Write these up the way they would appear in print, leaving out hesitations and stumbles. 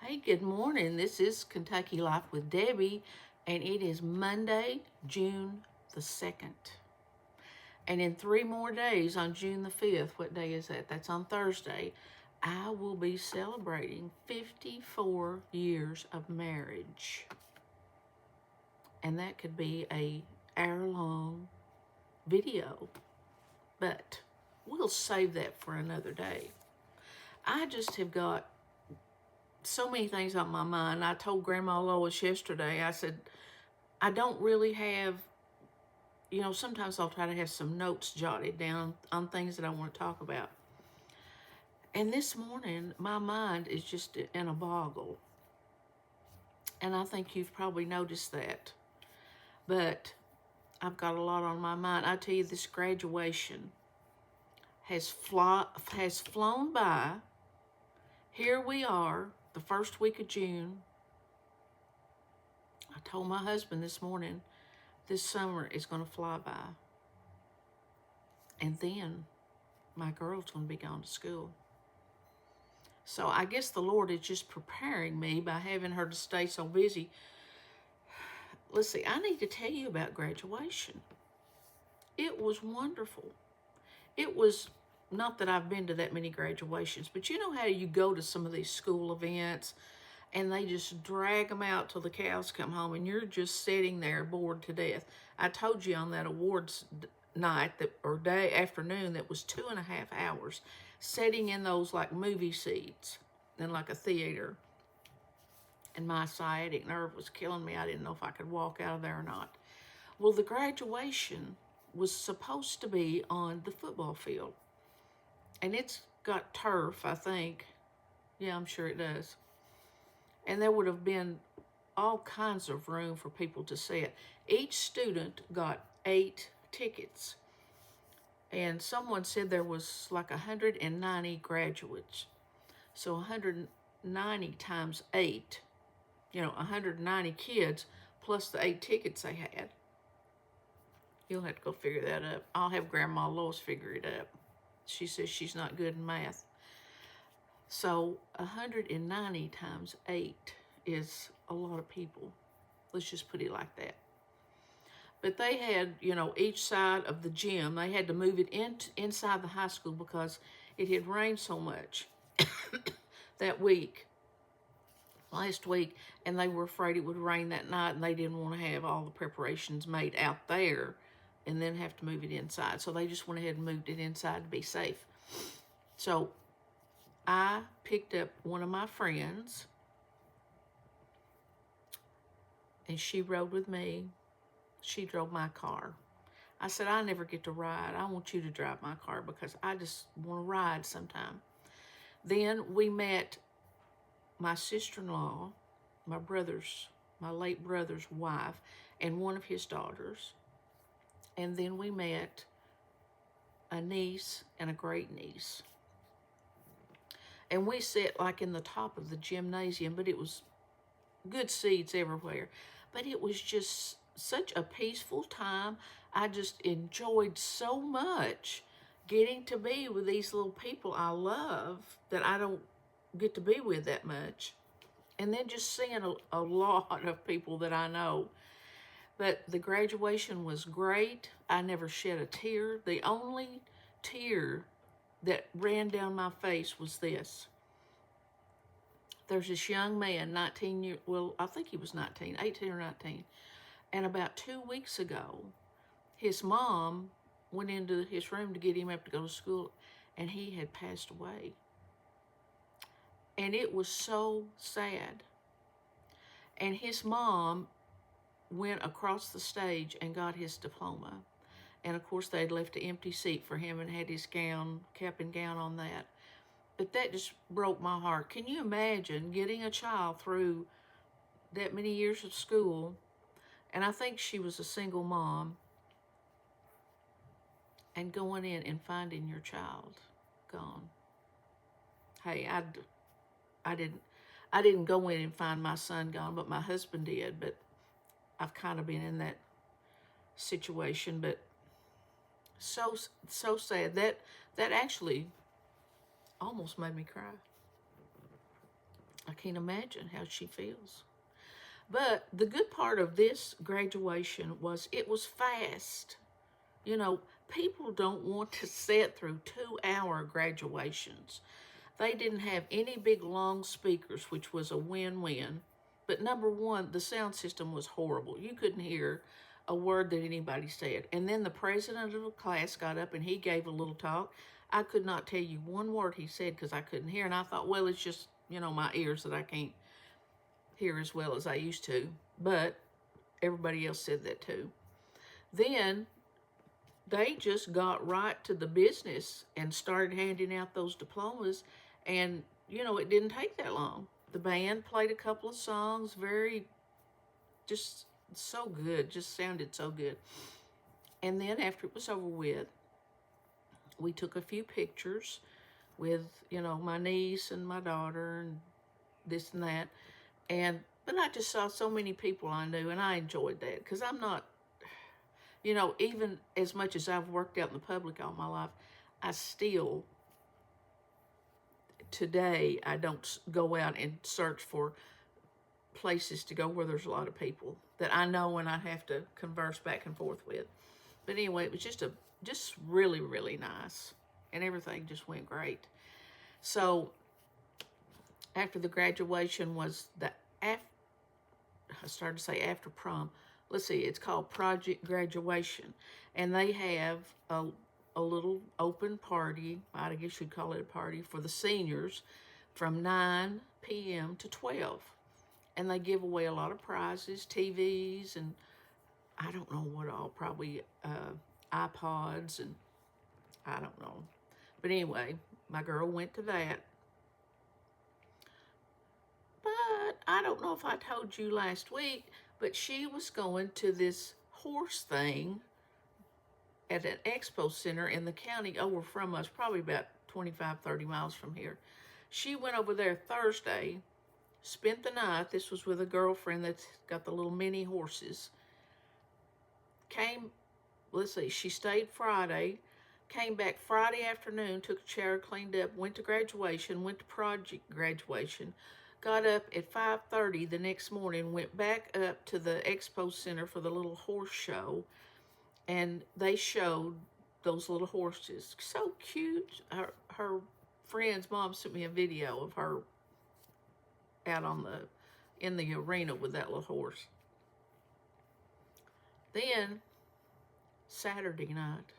Hey, good morning. This is Kentucky Life with Debbie, and it is Monday, June the 2nd. And in 3 more days, on June the 5th, what day is that? That's on Thursday, I will be celebrating 54 years of marriage. And that could be a hour-long video, but we'll save that for another day. I just have got so many things on my mind. I told Grandma Lois yesterday, I said, I don't really have, sometimes I'll try to have some notes jotted down on things that I want to talk about. And this morning, my mind is just in a boggle. And I think you've probably noticed that. But I've got a lot on my mind. I tell you, this graduation has flown by. Here we are, the first week of June. I told my husband this morning, this summer is going to fly by. And then my girl's going to be gone to school. So I guess the Lord is just preparing me by having her to stay so busy. Let's see, I need to tell you about graduation. It was wonderful. It was not that I've been to that many graduations, but you know how you go to some of these school events and they just drag them out till the cows come home and you're just sitting there bored to death. I told you on that awards night or day afternoon that was 2.5 hours sitting in those like movie seats in like a theater, and my sciatic nerve was killing me. I didn't know if I could walk out of there or not. Well, the graduation was supposed to be on the football field, and it's got turf, I think. Yeah, I'm sure it does. And there would have been all kinds of room for people to sit. Each student got 8 tickets. And someone said there was like 190 graduates. So 190 times 8, 190 kids plus the 8 tickets they had. You'll have to go figure that up. I'll have Grandma Lois figure it up. She says she's not good in math. So 190 times 8 is a lot of people. Let's just put it like that. But they had, each side of the gym, they had to move it inside the high school because it had rained so much that week, last week, and they were afraid it would rain that night, and they didn't want to have all the preparations made out there and then have to move it inside. So they just went ahead and moved it inside to be safe. So I picked up one of my friends, and she rode with me. She drove my car. I said, I never get to ride. I want you to drive my car because I just want to ride sometime. Then we met my sister-in-law, my late brother's wife, and one of his daughters. And then we met a niece and a great niece. And we sat like in the top of the gymnasium, but it was good seats everywhere. But it was just such a peaceful time. I just enjoyed so much getting to be with these little people I love that I don't get to be with that much. And then just seeing a lot of people that I know. But the graduation was great. I never shed a tear. The only tear that ran down my face was this. There's this young man, 19 years, well, I think he was 18 or 19. And about 2 weeks ago, his mom went into his room to get him up to go to school, and he had passed away. And it was so sad. And his mom went across the stage and got his diploma. And of course, they'd left an empty seat for him and had his cap and gown on that. But that just broke my heart. Can you imagine getting a child through that many years of school? And I think she was a single mom, and going in and finding your child gone. Hey, I didn't go in and find my son gone, but my husband did. But I've kind of been in that situation. But so sad. That actually almost made me cry. I can't imagine how she feels. But the good part of this graduation was it was fast. You know, people don't want to sit through 2-hour graduations. They didn't have any big long speakers, which was a win-win. But number one, the sound system was horrible. You couldn't hear a word that anybody said. And then the president of the class got up and he gave a little talk. I could not tell you one word he said because I couldn't hear. And I thought, well, it's just, my ears that I can't hear as well as I used to. But everybody else said that too. Then they just got right to the business and started handing out those diplomas. And, it didn't take that long. The band played a couple of songs, just so good, just sounded so good. And then after it was over with, we took a few pictures with, my niece and my daughter and this and that. But I just saw so many people I knew, and I enjoyed that because I'm not, even as much as I've worked out in the public all my life, I still, today, I don't go out and search for places to go where there's a lot of people that I know and I have to converse back and forth with. But anyway, it was just really, really nice, and everything just went great. So after the graduation was I started to say after prom. Let's see, it's called project graduation, and they have a little open party, I guess you'd call it a party, for the seniors from 9 p.m. to 12. And they give away a lot of prizes, TVs, and I don't know what all, probably iPods, and I don't know. But anyway, my girl went to that. But I don't know if I told you last week, but she was going to this horse thing at an expo center in the county over from us, probably about 25, 30 miles from here. She went over there Thursday, spent the night. This was with a girlfriend that's got the little mini horses. She stayed Friday, came back Friday afternoon, took a shower, cleaned up, went to graduation, went to project graduation, got up at 5:30 the next morning, went back up to the expo center for the little horse show, and they showed those little horses. So cute. Her friend's mom sent me a video of her out in the arena with that little horse. Then, Saturday night,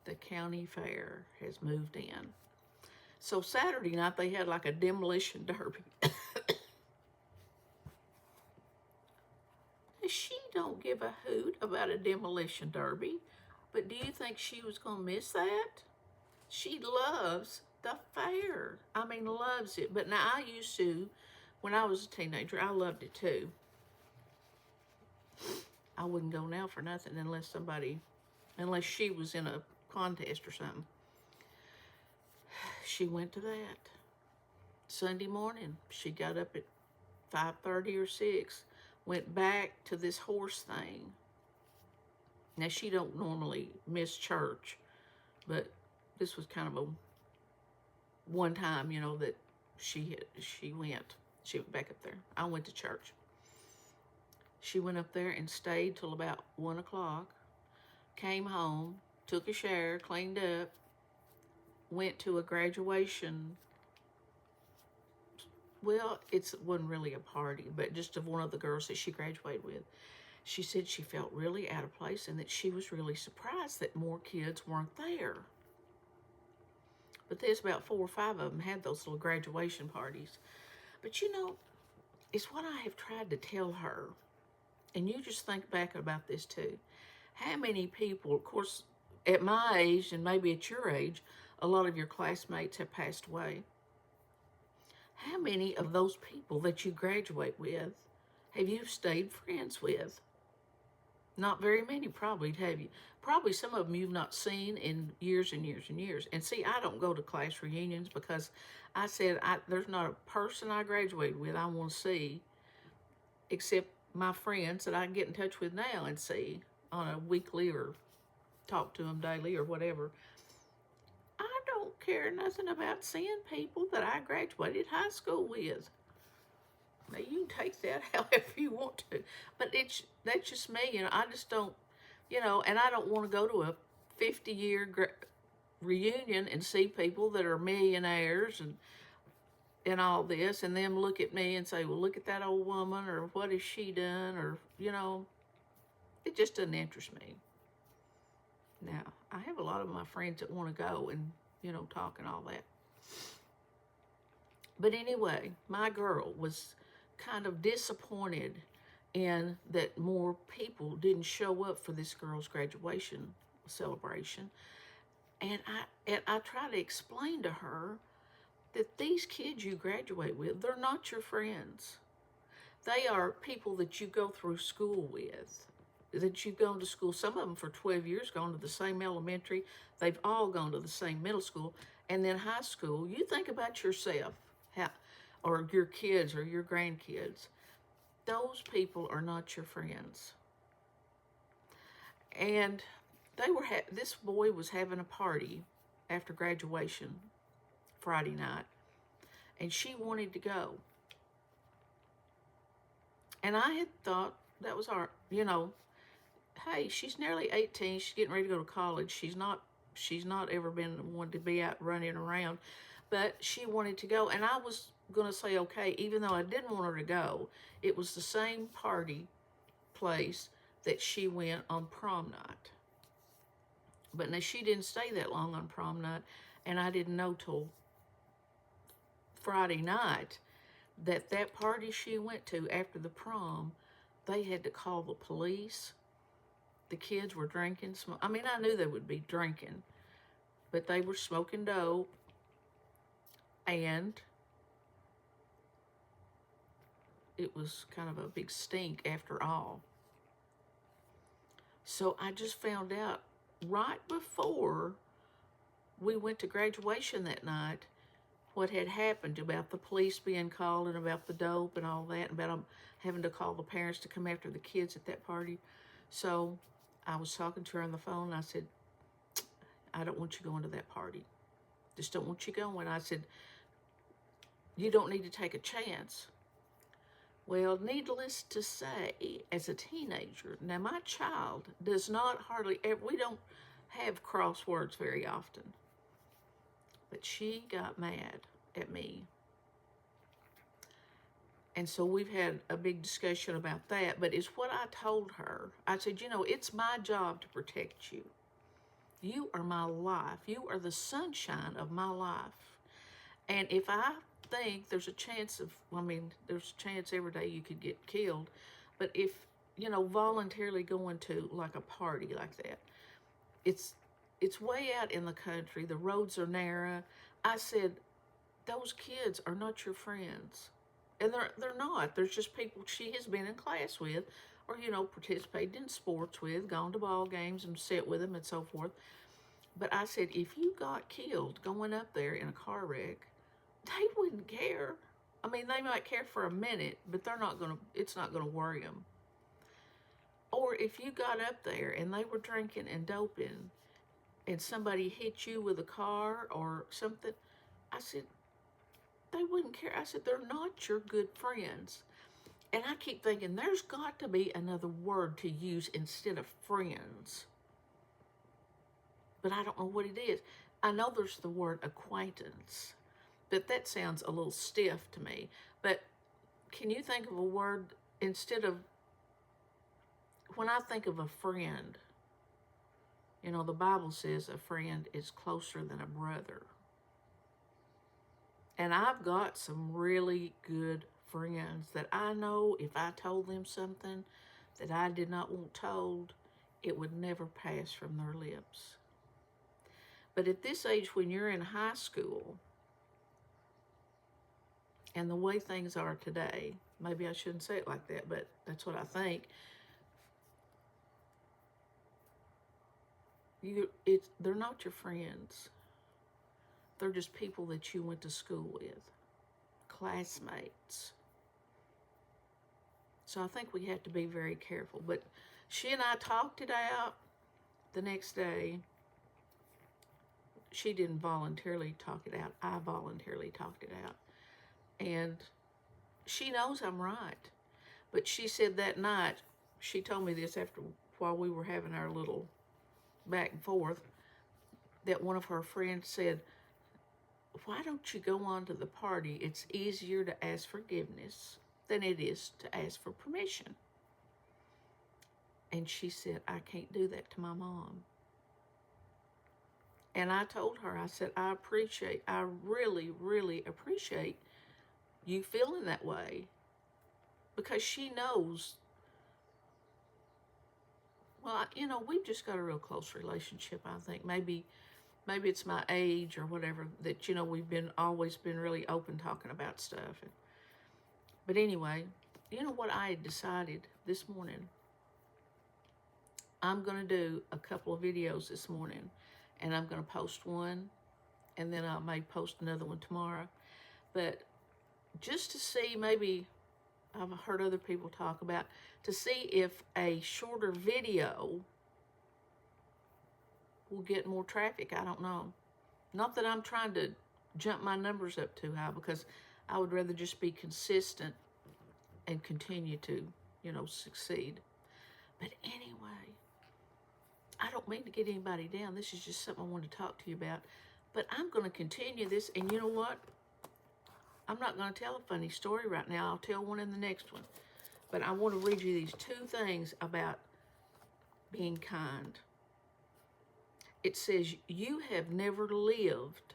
the county fair has moved in. So Saturday night, they had like a demolition derby. She don't give a hoot about a demolition derby, but do you think she was going to miss that? She loves the fair. I mean, loves it. But now I used to, when I was a teenager, I loved it too. I wouldn't go now for nothing unless she was in a contest or something. She went to that. Sunday morning, she got up at 5:30 or 6, went back to this horse thing. Now, she don't normally miss church, but this was kind of a one time, that she went. She went back up there. I went to church. She went up there and stayed till about 1 o'clock, came home, took a shower, cleaned up, went to a graduation. Well, it wasn't really a party, but just of one of the girls that she graduated with. She said she felt really out of place and that she was really surprised that more kids weren't there. But there's about 4 or 5 of them had those little graduation parties. But it's what I have tried to tell her. And you just think back about this too. How many people, of course, at my age and maybe at your age, a lot of your classmates have passed away. How many of those people that you graduate with have you stayed friends with? Not very many, probably, have you? Probably some of them you've not seen in years and years and years. And see, I don't go to class reunions because I said there's not a person I graduated with I want to see except my friends that I get in touch with now and see on a weekly or talk to them daily or whatever. I don't care nothing about seeing people that I graduated high school with. Now, you can take that however you want to, but that's just me. I just don't, and I don't want to go to a 50-year reunion and see people that are millionaires and all this, and them look at me and say, well, look at that old woman, or what has she done, or, it just doesn't interest me. Now, I have a lot of my friends that want to go and, talk and all that. But anyway, my girl was kind of disappointed in that more people didn't show up for this girl's graduation celebration. And I try to explain to her that these kids you graduate with, they're not your friends. They are people that you go through school with, that you've gone to school, some of them for 12 years, gone to the same elementary. They've all gone to the same middle school. And then high school, you think about yourself, or your kids or your grandkids. Those people are not your friends. And this boy was having a party after graduation Friday night, and she wanted to go. And I had thought that was hey, she's nearly 18. She's getting ready to go to college. She's not ever been one to be out running around, but she wanted to go. And I was going to say, okay, even though I didn't want her to go, it was the same party place that she went on prom night. But now she didn't stay that long on prom night, and I didn't know till Friday night that party she went to after the prom, they had to call the police. The kids were drinking. I mean, I knew they would be drinking, but they were smoking dope, and it was kind of a big stink after all. So I just found out right before we went to graduation that night what had happened, about the police being called and about the dope and all that, and about them having to call the parents to come after the kids at that party. So I was talking to her on the phone, and I said, I don't want you going to that party. Just don't want you going. I said, you don't need to take a chance. Well, needless to say, as a teenager, now my child does not hardly ever, we don't have crosswords very often, but she got mad at me. And so we've had a big discussion about that, but it's what I told her. I said, it's my job to protect you. You are my life. You are the sunshine of my life. And if I think there's a chance there's a chance every day you could get killed, but if, voluntarily going to like a party like that, it's way out in the country, the roads are narrow. I said, those kids are not your friends. And they're not. There's just people she has been in class with, or, participated in sports with, gone to ball games and sat with them and so forth. But I said, if you got killed going up there in a car wreck, they wouldn't care. I mean, they might care for a minute, but it's not gonna worry them. Or if you got up there and they were drinking and doping and somebody hit you with a car or something, I said, they wouldn't care. I said, they're not your good friends. And I keep thinking, there's got to be another word to use instead of friends. But I don't know what it is. I know there's the word acquaintance, but that sounds a little stiff to me. But can you think of a word instead of, when I think of a friend, the Bible says a friend is closer than a brother. And I've got some really good friends that I know if I told them something that I did not want told, it would never pass from their lips. But at this age, when you're in high school, and the way things are today, maybe I shouldn't say it like that, but that's what I think. They're not your friends. They're just people that you went to school with, classmates. So I think we have to be very careful. But she and I talked it out the next day. she didn't voluntarily talk it out. I voluntarily talked it out. And she knows I'm right. But she said that night, she told me this while we were having our little back and forth, that one of her friends said, why don't you go on to the party? It's easier to ask forgiveness than it is to ask for permission. And she said, I can't do that to my mom. And I told her, I said, I really, really appreciate you feeling that way. Because she knows, well, you know, we've just got a real close relationship, I think. Maybe it's my age or whatever, that, you know, we've always been really open talking about stuff. But anyway, you know what I had decided this morning? I'm going to do a couple of videos this morning, and I'm going to post one, and then I may post another one tomorrow. But just to see, maybe I've heard other people talk about, to see if a shorter video will get more traffic. I don't know. Not that I'm trying to jump my numbers up too high, because I would rather just be consistent and continue to, you know, succeed. But anyway, I don't mean to get anybody down. This is just something I wanted to talk to you about. But I'm going to continue this, and you know what? I'm not going to tell a funny story right now. I'll tell one in the next one. But I want to read you these 2 things about being kind. It says, you have never lived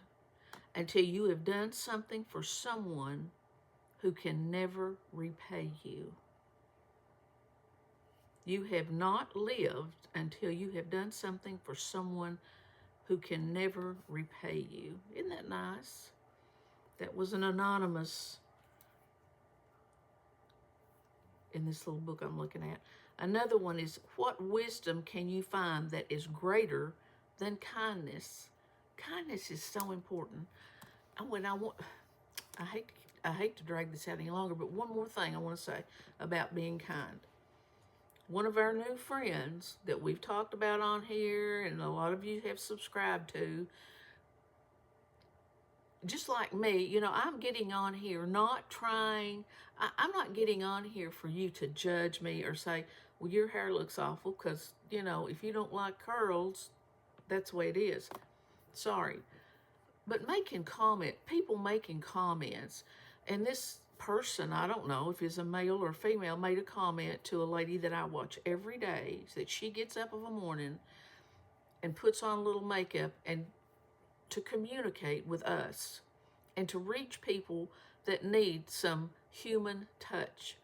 until you have done something for someone who can never repay you. You have not lived until you have done something for someone who can never repay you. Isn't that nice? That was an anonymous in this little book I'm looking at. Another one is, what wisdom can you find that is greater than kindness? Kindness is so important. I hate to drag this out any longer, but one more thing I want to say about being kind. One of our new friends that we've talked about on here, and a lot of you have subscribed to, just like me, you know, I'm getting on here I'm not getting on here for you to judge me or say, well, your hair looks awful, because, you know, if you don't like curls, that's the way it is. Sorry. But people making comments, and this person, I don't know if it's a male or female, made a comment to a lady that I watch every day, that she gets up of a morning and puts on a little makeup and to communicate with us and to reach people that need some human touch.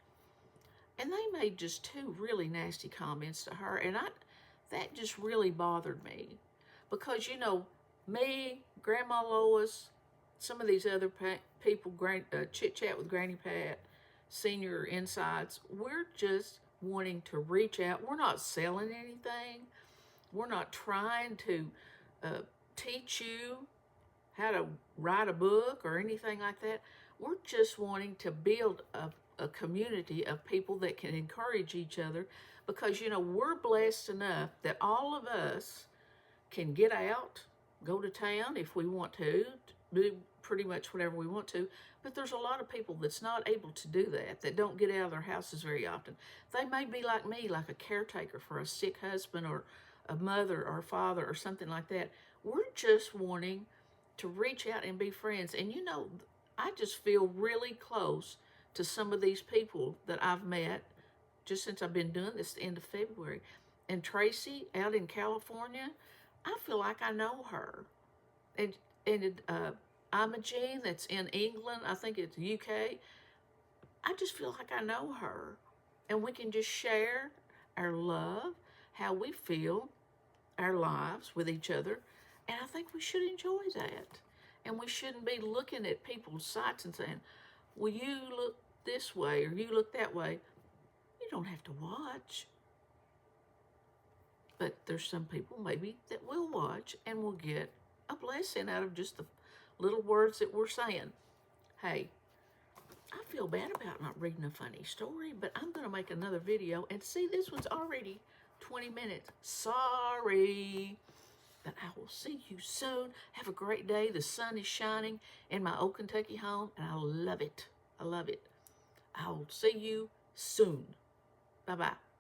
And they made just 2 really nasty comments to her, and that just really bothered me, because, you know, me, Grandma Lois, some of these other people, Chit Chat with Granny Pat, Senior Insights, we're just wanting to reach out. We're not selling anything. We're not trying to teach you how to write a book or anything like that. We're just wanting to build a community of people that can encourage each other, because, you know, we're blessed enough that all of us can get out, go to town if we want to, do pretty much whatever we want to. But there's a lot of people that's not able to do that don't get out of their houses very often. They may be like me, like a caretaker for a sick husband or a mother or a father or something like that. We're just wanting to reach out and be friends. And, you know, I just feel really close to some of these people that I've met just since I've been doing this, the end of February. And Tracy out in California, I feel like I know her. And Imogene that's in England, I think it's UK, I just feel like I know her. And we can just share our love, how we feel, our lives with each other. And I think we should enjoy that. And we shouldn't be looking at people's sites and saying, well, you look this way or you look that way. You don't have to watch. But there's some people maybe that will watch and will get a blessing out of just the little words that we're saying. Hey, I feel bad about not reading a funny story, but I'm going to make another video. And see, this one's already 20 minutes. Sorry. that I will see you soon. Have a great day. The sun is shining in my old Kentucky home, and I love it. I love it. I'll see you soon. Bye-bye.